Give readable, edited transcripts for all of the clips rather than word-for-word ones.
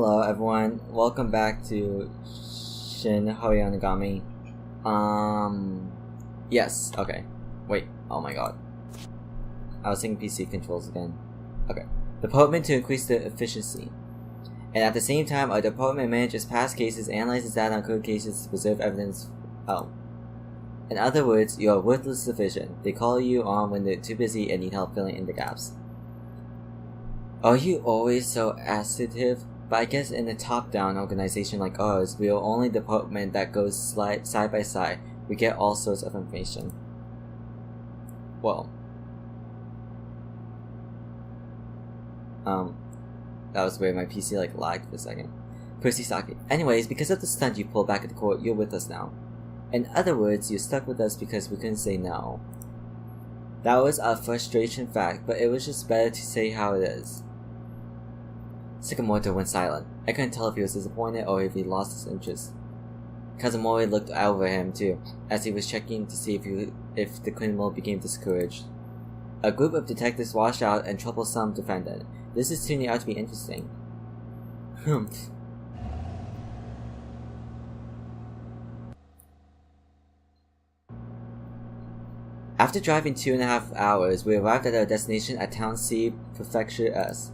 Hello everyone, welcome back to Shin Hayarigami. Yes, okay. Wait, oh my god. I was saying PC controls again. Okay. Department to increase the efficiency. And at the same time, our department manages past cases, analyzes data on current cases to preserve evidence. Oh. In other words, you are worthless division. They call you on when they're too busy and need help filling in the gaps. Are you always so assertive? But I guess in a top-down organization like ours, we are only the department that goes side by side. We get all sorts of information. Well. That was where my PC lagged for a second. Percy Saki. Anyways, because of the stunt you pulled back at the court, you're with us now. In other words, you stuck with us because we couldn't say no. That was a frustration fact, but it was just better to say how it is. Sakamoto went silent. I couldn't tell if he was disappointed or if he lost his interest. Kazumori looked over him too, as he was checking to see if the criminal became discouraged. A group of detectives washed out and troublesome defendant. This is turning out to be interesting. Humph. After driving 2.5 hours, we arrived at our destination at Town C, Prefecture S.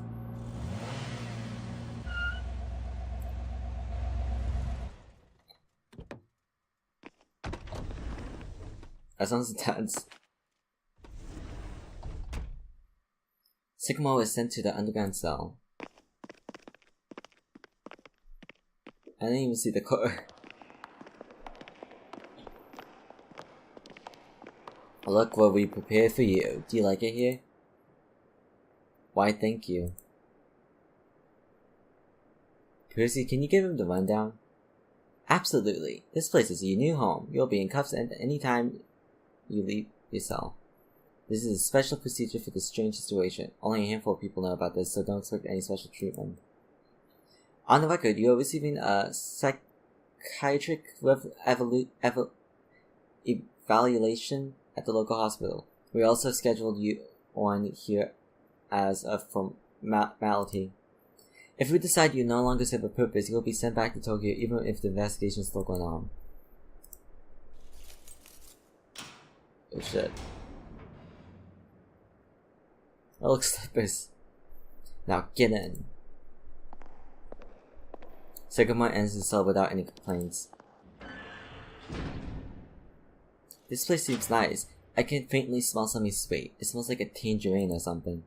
That sounds intense. Sycamore was sent to the underground cell. I didn't even see the car. Look what we prepared for you. Do you like it here? Why, thank you. Percy, can you give him the rundown? Absolutely. This place is your new home. You'll be in cuffs at any time you leave your cell. This is a special procedure for this strange situation. Only a handful of people know about this, so don't expect any special treatment. On the record, you are receiving a psychiatric evaluation at the local hospital. We also scheduled you on here as a formality. If we decide you no longer serve a purpose, you'll be sent back to Tokyo even if the investigation is still going on. Oh shit. That looks like this. Now get in. Sycamore enters the cell without any complaints. This place seems nice. I can faintly smell something sweet. It smells like a tangerine or something.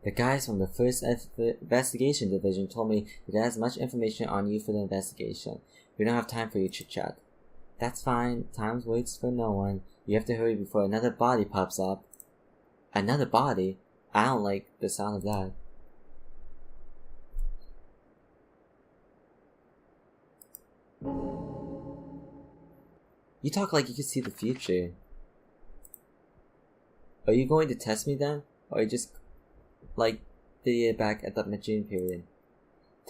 The guys from the first investigation division told me to get as much information on you for the investigation. We don't have time for your chit-chat. That's fine. Time waits for no one. You have to hurry before another body pops up. Another body? I don't like the sound of that. You talk like you can see the future. Are you going to test me then? Or are you just like the year back at the June period?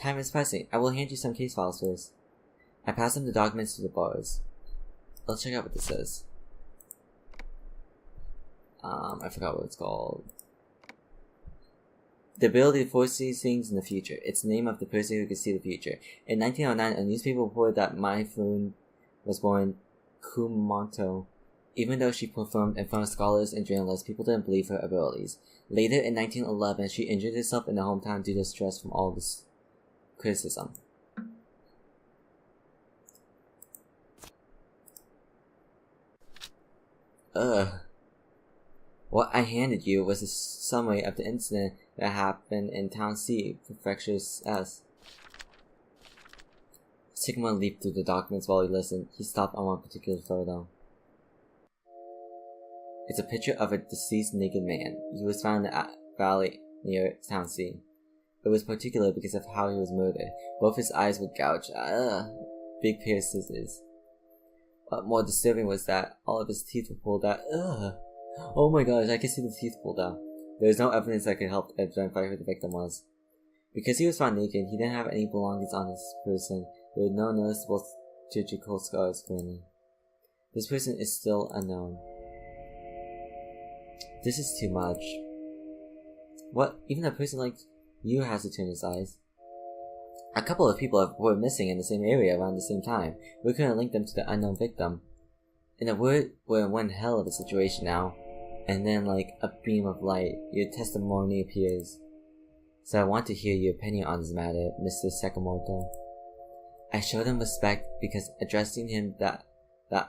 Time is pressing. I will hand you some case files first. I pass him the documents to the bars. Let's check out what this says. I forgot what it's called. The ability to foresee things in the future. It's the name of the person who can see the future. In 1909, a newspaper reported that Maifun was born Kumamoto. Even though she performed in front of scholars and journalists, people didn't believe her abilities. Later in 1911, she injured herself in her hometown due to stress from all this criticism. Ugh. What I handed you was a summary of the incident that happened in Town C, Prefecture S. Sigma leaped through the documents while he listened. He stopped on one particular photo. It's a picture of a deceased naked man. He was found in the valley near Town C. It was particular because of how he was murdered. Both his eyes were gouged. Big pair of scissors. What more disturbing was that all of his teeth were pulled out. Oh my gosh, I can see the teeth pulled out. There was no evidence that could help identify who the victim was. Because he was found naked, he didn't have any belongings on his person. There were no noticeable surgical scars currently. This person is still unknown. This is too much. What? Even a person like you has to turn his eyes. A couple of people were missing in the same area around the same time. We couldn't link them to the unknown victim. In a word, we're in one hell of a situation now. And then, like a beam of light, your testimony appears. So I want to hear your opinion on this matter, Mr. Sakamoto. I showed him respect because addressing him that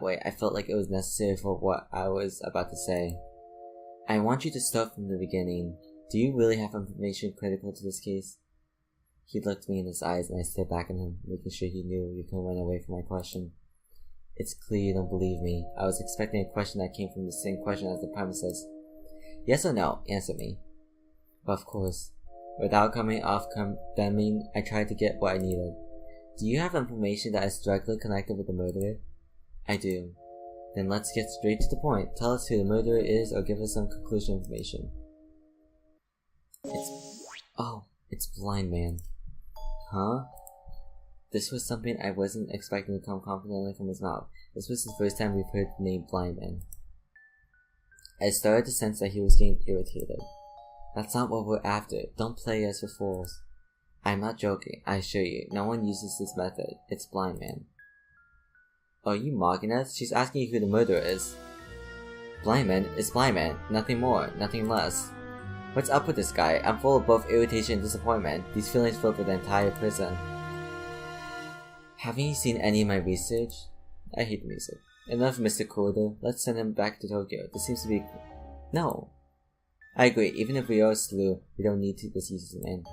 way, I felt like it was necessary for what I was about to say. I want you to start from the beginning. Do you really have information critical to this case? He looked me in his eyes and I stared back at him, making sure he knew he couldn't run away from my question. It's clear you don't believe me. I was expecting a question that came from the same question as the premises. Yes or no? Answer me. But of course, without coming off condemning, I tried to get what I needed. Do you have information that is directly connected with the murderer? I do. Then let's get straight to the point. Tell us who the murderer is or give us some conclusion information. It's Blindman. Huh? This was something I wasn't expecting to come confidently from his mouth. This was the first time we've heard the name Blindman. I started to sense that he was getting irritated. That's not what we're after. Don't play us for fools. I'm not joking, I assure you. No one uses this method. It's Blindman. Are you mocking us? She's asking you who the murderer is. Blindman is Blindman. Nothing more, nothing less. What's up with this guy? I'm full of both irritation and disappointment. These feelings filled with the entire prison. Haven't you seen any of my research? I hate the music. Enough, Mr. Kuroda. Let's send him back to Tokyo. This seems to be... No. I agree. Even if we are a slew, we don't need to deceive him in.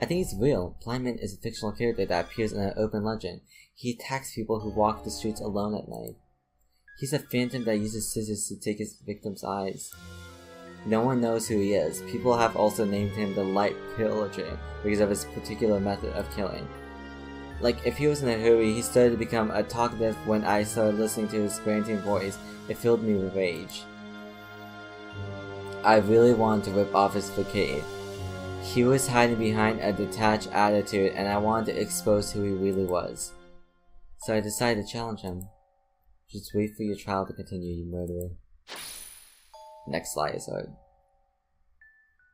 I think it's real. Blindman is a fictional character that appears in an open legend. He attacks people who walk the streets alone at night. He's a phantom that uses scissors to take his victims' eyes. No one knows who he is. People have also named him the Light Pillager because of his particular method of killing. Like, if he was in a hurry, he started to become a talkative. When I started listening to his grunting voice, it filled me with rage. I really wanted to rip off his facade. He was hiding behind a detached attitude, and I wanted to expose who he really was. So I decided to challenge him. Just wait for your trial to continue, you murderer. Next slide is hard.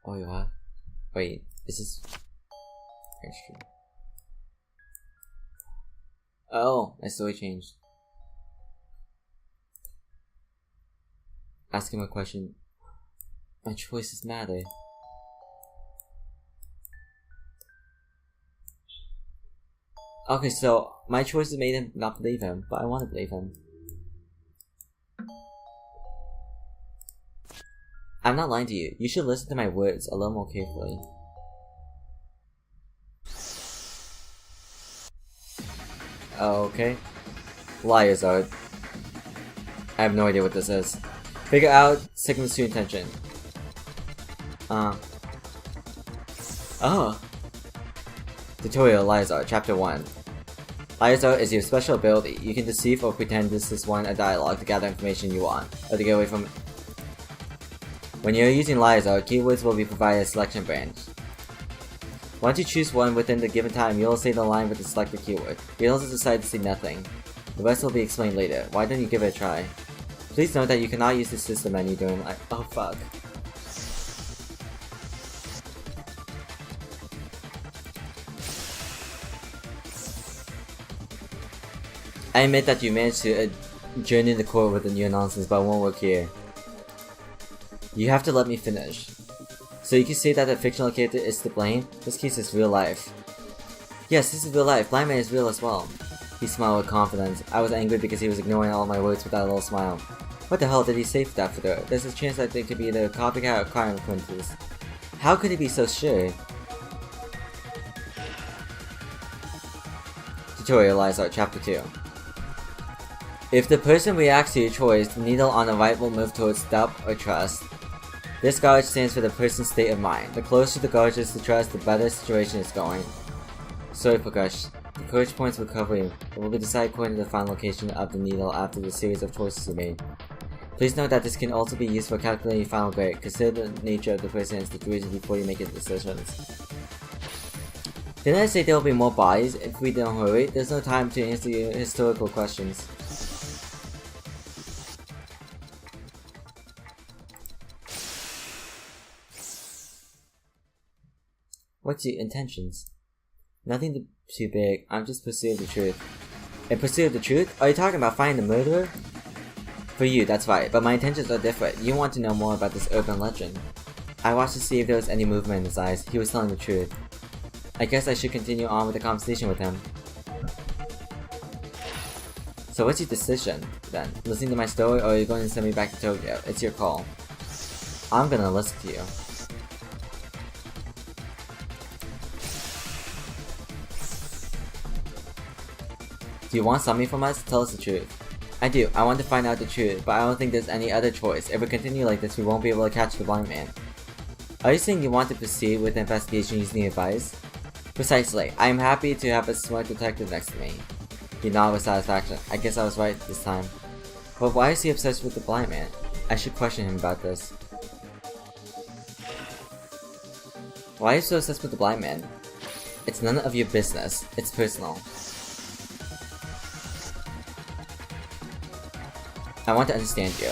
Oh, you what? Wait, is this... extra? Oh, my story changed. Ask him a question. My choices matter. Okay, so my choices made him not believe him, but I want to believe him. I'm not lying to you. You should listen to my words a little more carefully. Okay. Liar's art. I have no idea what this is. Figure out Sigma's true intention. Oh. Tutorial Liar's Art, Chapter 1. Liar's Art is your special ability. You can deceive or pretend this is a dialogue to gather information you want, or to get away from it. When you're using Liar's Art, keywords will be provided as selection branch. Once you choose one within the given time, you'll say the line with the selected keyword. You'll also decide to say nothing. The rest will be explained later. Why don't you give it a try? Please note that you cannot use the system menu during oh fuck. I admit that you managed to journey the court with the new nonsense, but it won't work here. You have to let me finish. So you can say that the fictional character is to blame? This case is real life. Yes, this is real life. Blindman is real as well. He smiled with confidence. I was angry because he was ignoring all my words with that little smile. What the hell did he say for that for? There's a chance that they could be either a copycat or crime acquaintances. How could he be so sure? Tutorial Liar's Art, Chapter 2. If the person reacts to your choice, the needle on the right will move towards doubt or trust. This gauge stands for the person's state of mind. The closer the gauge is to trust, the better the situation is going. Sorry Prakash. The courage points recovery will be decided according to the final location of the needle after the series of choices are made. Please note that this can also be used for calculating your final grade. Consider the nature of the person and situation before you make your decisions. Didn't I say there will be more bodies if we don't hurry? There's no time to answer your historical questions. What's your intentions? Nothing too big. I'm just pursuing the truth. In pursuit of the truth? Are you talking about finding the murderer? For you, that's right, but my intentions are different. You want to know more about this urban legend. I watched to see if there was any movement in his eyes. He was telling the truth. I guess I should continue on with the conversation with him. So what's your decision, then? Listening to my story, or are you going to send me back to Tokyo? It's your call. I'm gonna listen to you. Do you want something from us? Tell us the truth. I do. I want to find out the truth, but I don't think there's any other choice. If we continue like this, we won't be able to catch the blind man. Are you saying you want to proceed with the investigation using the advice? Precisely. I am happy to have a smart detective next to me. He nodded with satisfaction. I guess I was right this time. But why is he obsessed with the blind man? I should question him about this. Why are you so obsessed with the blind man? It's none of your business. It's personal. I want to understand you.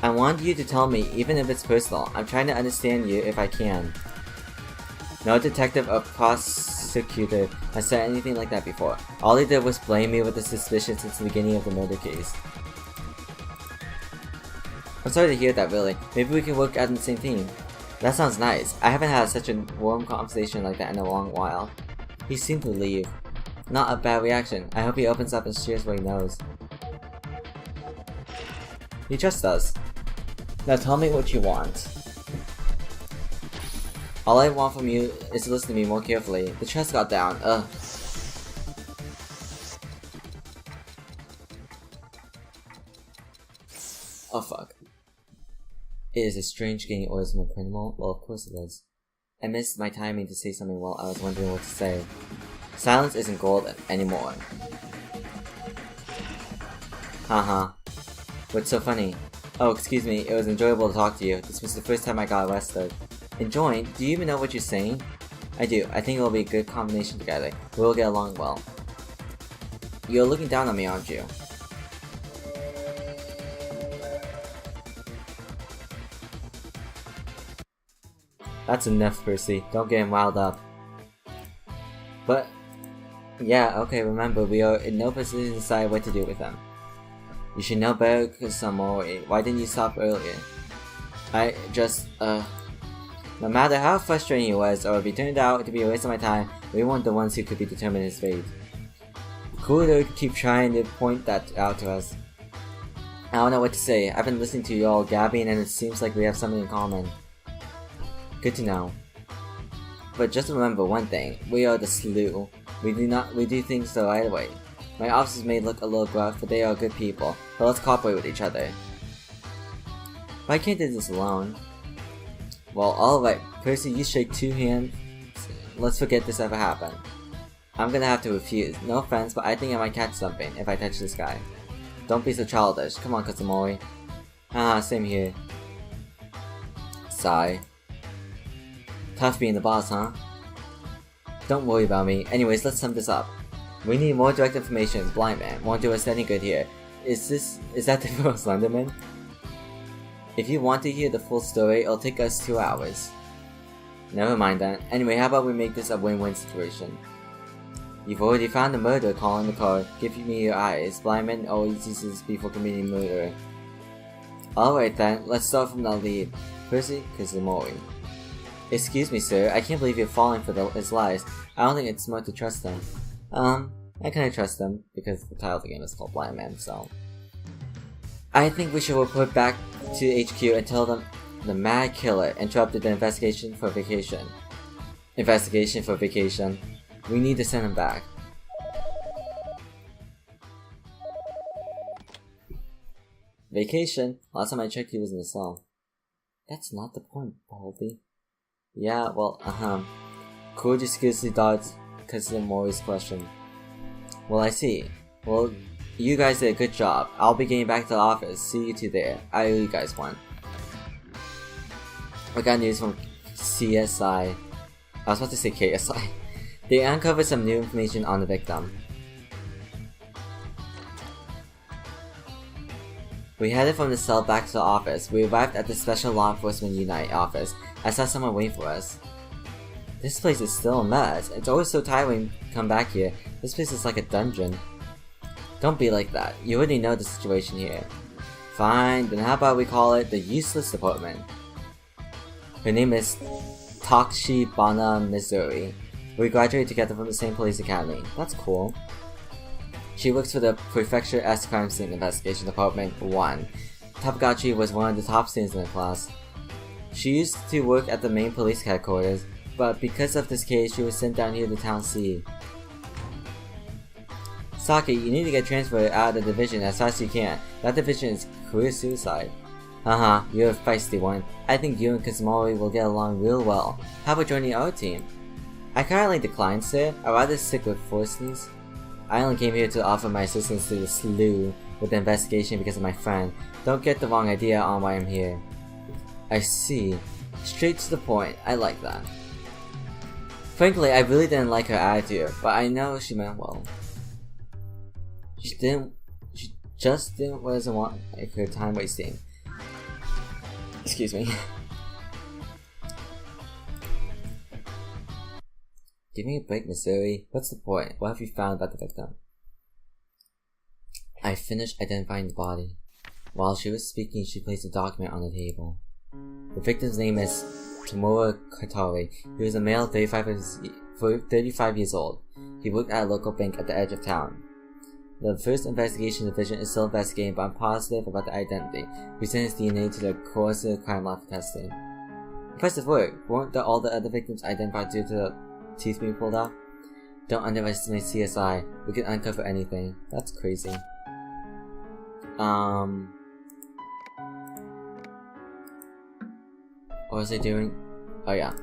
I want you to tell me, even if it's personal. I'm trying to understand you if I can. No detective or prosecutor has said anything like that before. All he did was blame me with the suspicion since the beginning of the murder case. I'm sorry to hear that, really. Maybe we can work out in the same team. That sounds nice. I haven't had such a warm conversation like that in a long while. He seemed to leave. Not a bad reaction. I hope he opens up and shares what he knows. He trusts us. Now tell me what you want. All I want from you is to listen to me more carefully. The chest got down. Ugh. Oh fuck. It is a strange getting orders from a criminal? Well, of course it is. I missed my timing to say something while I was wondering what to say. Silence isn't gold anymore. Haha. What's so funny? Oh, excuse me, it was enjoyable to talk to you. This was the first time I got arrested. Enjoying? Do you even know what you're saying? I do. I think it will be a good combination together. We'll get along well. You're looking down on me, aren't you? That's enough, Percy. Don't get him riled up. But, yeah, okay, remember, we are in no position to decide what to do with them. You should know better, Samori. Why didn't you stop earlier? I just, no matter how frustrating he was, or if he turned out to be a waste of my time, we weren't the ones who could be determined his fate. Cool to keep trying to point that out to us. I don't know what to say. I've been listening to you all gabbing and it seems like we have something in common. Good to know. But just remember one thing, we are the slew. We do things the right way. My officers may look a little gruff, but they are good people. But let's cooperate with each other. But I can't do this alone. Well, alright, Percy, you shake 2 hands. Let's forget this ever happened. I'm gonna have to refuse. No offense, but I think I might catch something if I touch this guy. Don't be so childish. Come on, Kazumori. Haha, same here. Sigh. Tough being the boss, huh? Don't worry about me. Anyways, let's sum this up. We need more direct information. Blindman won't do us any good here. Is that the real Slenderman? If you want to hear the full story, it'll take us 2 hours. Never mind that. Anyway, how about we make this a win-win situation? You've already found the murderer calling the car. Give me your eyes. Blindman always uses before committing murder. Alright then, let's start from the lead. Percy Kazumori. Excuse me, sir. I can't believe you're falling for his lies. I don't think it's smart to trust him. I kinda trust him, because the title of the game is called Blindman, so... I think we should report back to HQ and tell them the mad killer interrupted the investigation for vacation. Investigation for vacation? We need to send him back. Vacation? Last time I checked he was in the cell. That's not the point, Baldy. Yeah, well, Cool just scarcely dodged Kazumori's question. Well, I see. Well, you guys did a good job. I'll be getting back to the office. See you 2 there. I owe you guys one. I got news from CSI. I was about to say KSI. They uncovered some new information on the victim. We headed from the cell back to the office. We arrived at the Special Law Enforcement Unite office. I saw someone waiting for us. This place is still a mess. It's always so tight when you come back here. This place is like a dungeon. Don't be like that. You already know the situation here. Fine, then how about we call it the useless department? Her name is Takshibana Missouri. We graduated together from the same police academy. That's cool. She works for the Prefecture S Crime Scene Investigation Department 1. Tapagachi was one of the top students in the class. She used to work at the main police headquarters, but because of this case, she was sent down here to Town C. Saki, you need to get transferred out of the division as fast as you can. That division is career suicide. Haha, you're a feisty one. I think you and Kazumori will get along real well. How about joining our team? I kindly declined, sir. I'd rather stick with Forstleys. I only came here to offer my assistance to the slew with the investigation because of my friend. Don't get the wrong idea on why I'm here. I see. Straight to the point. I like that. Frankly, I really didn't like her attitude, but I know she meant well. She just wasn't want like her time wasting. Excuse me. Give me a break, Missouri. What's the point? What have you found about the victim? I finished identifying the body. While she was speaking, she placed a document on the table. The victim's name is Tamura Katari. He was a male 35 years old. He worked at a local bank at the edge of town. The first investigation division is still investigating, but I'm positive about the identity. We sent his DNA to the Corsa crime lab for testing. Impressive work! Weren't all the other victims identified due to the teeth being pulled out? Don't underestimate CSI. We can uncover anything. That's crazy. What was I doing? Oh yeah.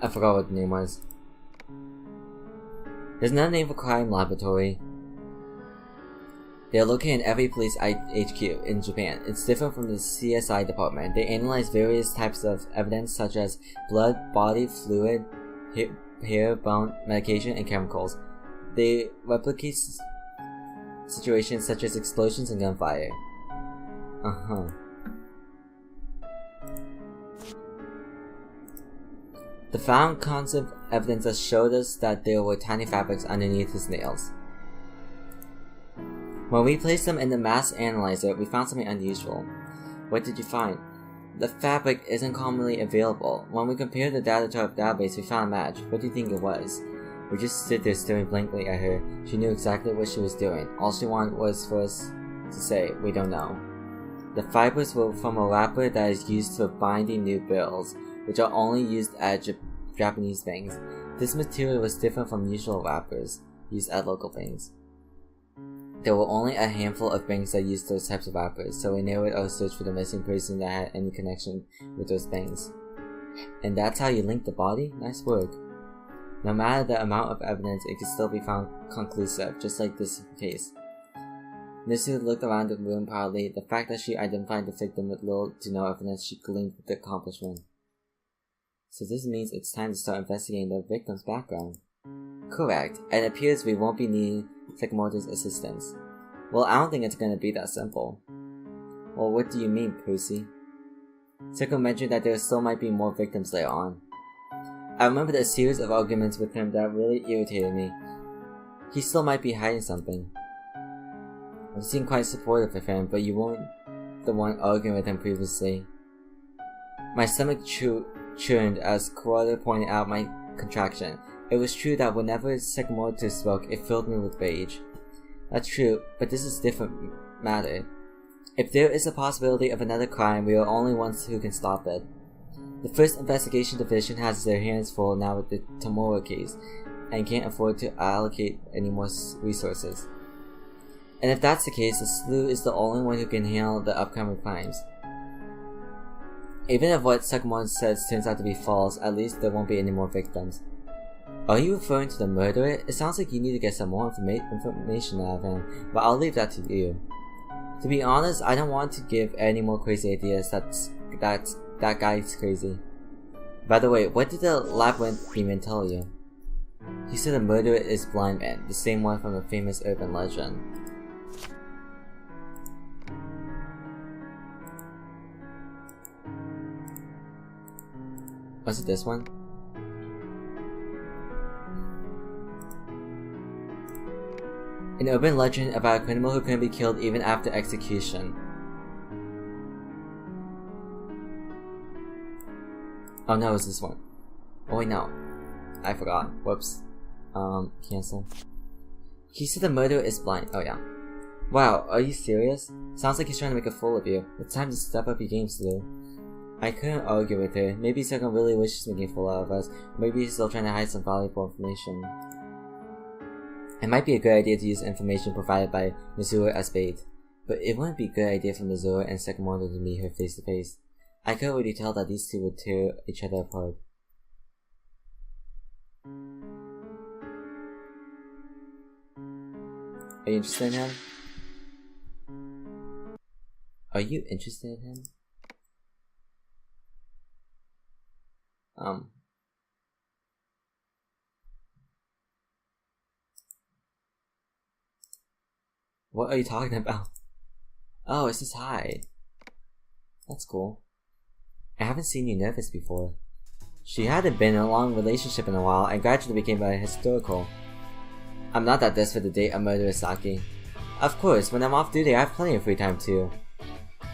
I forgot what the name was. There's another name for crime laboratory. They are located in every police HQ in Japan. It's different from the CSI department. They analyze various types of evidence such as blood, body fluid, hair, bone, medication, and chemicals. They replicate situations such as explosions and gunfire. The found concept evidence has showed us that there were tiny fabrics underneath his nails. When we placed them in the mass analyzer, we found something unusual. What did you find? The fabric isn't commonly available. When we compared the data to our database, we found a match. What do you think it was? We just stood there staring blankly at her. She knew exactly what she was doing. All she wanted was for us to say, we don't know. The fibers were from a wrapper that is used for binding new bills, which are only used at Japanese banks. This material was different from usual wrappers used at local banks. There were only a handful of banks that used those types of wrappers, so we narrowed our search for the missing person that had any connection with those banks. And that's how you linked the body? Nice work. No matter the amount of evidence, it could still be found conclusive, just like this case. Mitsu looked around the room proudly. The fact that she identified the victim with little to no evidence, she gleamed with the accomplishment. So this means it's time to start investigating the victim's background. Correct, and it appears we won't be needing Sakamoto's assistance. Well, I don't think it's gonna be that simple. Well, what do you mean, Pussy? Seko mentioned that there still might be more victims later on. I remembered a series of arguments with him that really irritated me. He still might be hiding something. I seemed quite supportive of him, but you weren't the one arguing with him previously. My stomach churned as Kuwata pointed out my contraction. It was true that whenever Sakamoto spoke, it filled me with rage. That's true, but this is a different matter. If there is a possibility of another crime, we are the only ones who can stop it. The first investigation division has their hands full now with the Tamura case, and can't afford to allocate any more resources. And if that's the case, the slew is the only one who can handle the upcoming crimes. Even if what Sakamoto says turns out to be false, at least there won't be any more victims. Are you referring to the murderer? It sounds like you need to get some more information out of him, but I'll leave that to you. To be honest, I don't want to give any more crazy ideas. That guy's crazy. By the way, what did the labyrinth demon tell you? He said the murderer is Blindman, the same one from the famous urban legend. Was it this one? An urban legend about a criminal who couldn't be killed even after execution. Oh no, it's this one. Oh wait, no. I forgot. Whoops. Cancel. He said the murderer is blind. Oh yeah. Wow, are you serious? Sounds like he's trying to make a fool of you. It's time to step up your game, Sue. I couldn't argue with her. Maybe Second really wishes making a fool out of us. Maybe he's still trying to hide some valuable information. It might be a good idea to use information provided by Missouri as bait, but it wouldn't be a good idea for Missouri and Sakamoto to meet her face to face. I could already tell that these two would tear each other apart. Are you interested in him? Are you interested in him? What are you talking about? Oh, it says hi. That's cool. I haven't seen you nervous before. She hadn't been in a long relationship in a while and gradually became hysterical. I'm not that desperate to date a murderer, Saki. Of course, when I'm off duty I have plenty of free time too.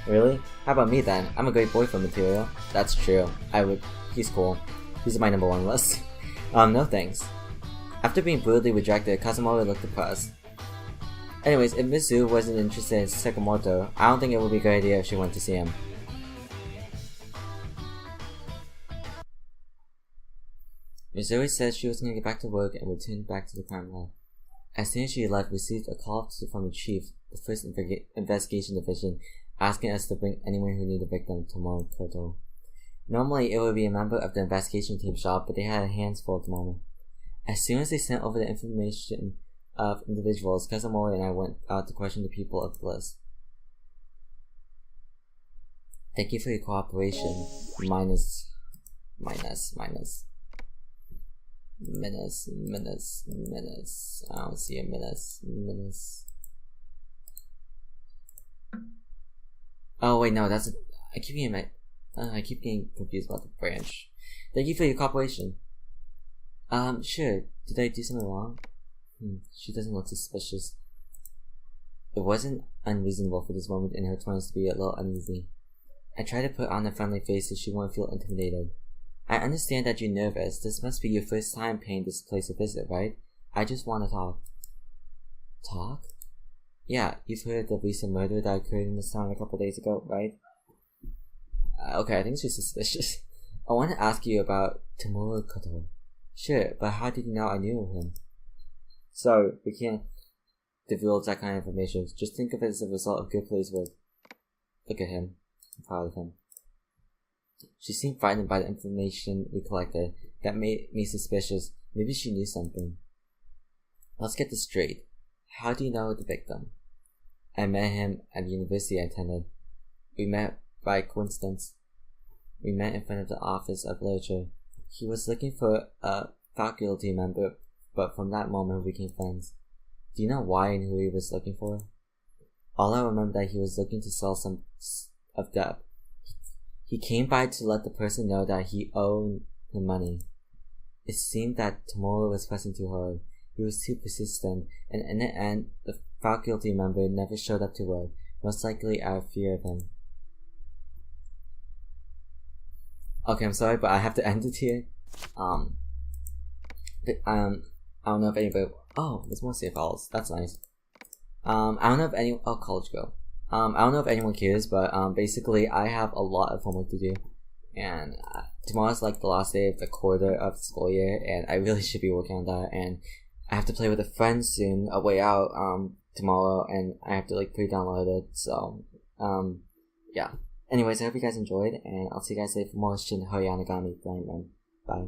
Really? How about me then? I'm a great boyfriend material. That's true. He's cool. He's my #1 list. No thanks. After being brutally rejected, Kazumori looked depressed. Anyways, if Mizu wasn't interested in Sakamoto, I don't think it would be a good idea if she went to see him. Missouri said she was going to get back to work and return back to the crime lab. As soon as she left, we received a call from the chief, the first investigation division, asking us to bring anyone who knew the victim to Koto. Normally, it would be a member of the investigation team shop, but they had a hands full at the moment. As soon as they sent over the information of individuals, Kazumori and I went out to question the people of the list. Thank you for your cooperation. Minus. I don't see a minus. Oh wait, no, that's a. I keep getting confused about the branch. Thank you for your cooperation. Sure. Did I do something wrong? She doesn't look suspicious. It wasn't unreasonable for this woman in her 20s to be a little uneasy. I tried to put on a friendly face so she won't feel intimidated. I understand that you're nervous. This must be your first time paying this place a visit, right? I just want to talk. Talk? Yeah, you've heard of the recent murder that occurred in this town a couple days ago, right? Okay, I think she's suspicious. I want to ask you about Tomura Koto. Sure, but how did you know I knew of him? So, we can't divulge that kind of information. Just think of it as a result of good police work. Look at him. I'm proud of him. She seemed frightened by the information we collected. That made me suspicious. Maybe she knew something. Let's get this straight. How do you know the victim? I met him at the university I attended. We met by coincidence. We met in front of the Office of Literature. He was looking for a faculty member, but from that moment we became friends. Do you know why and who he was looking for? All I remember that he was looking to sell some of debt. He came by to let the person know that he owed him money. It seemed that Tomura was pressing too hard. He was too persistent, and in the end, the faculty member never showed up to work, most likely out of fear of him. Okay, I'm sorry, but I have to end it here. I don't know if anybody. Oh, there's more save files. That's nice. I don't know if anyone. Oh, college go. I don't know if anyone cares, but basically I have a lot of homework to do, and tomorrow's like the last day of the quarter of the school year, and I really should be working on that. And I have to play with a friend soon, a way out tomorrow, and I have to like pre-download it. So yeah. Anyways, I hope you guys enjoyed, and I'll see you guys later for more Shin Hayarigami Blindman. Bye.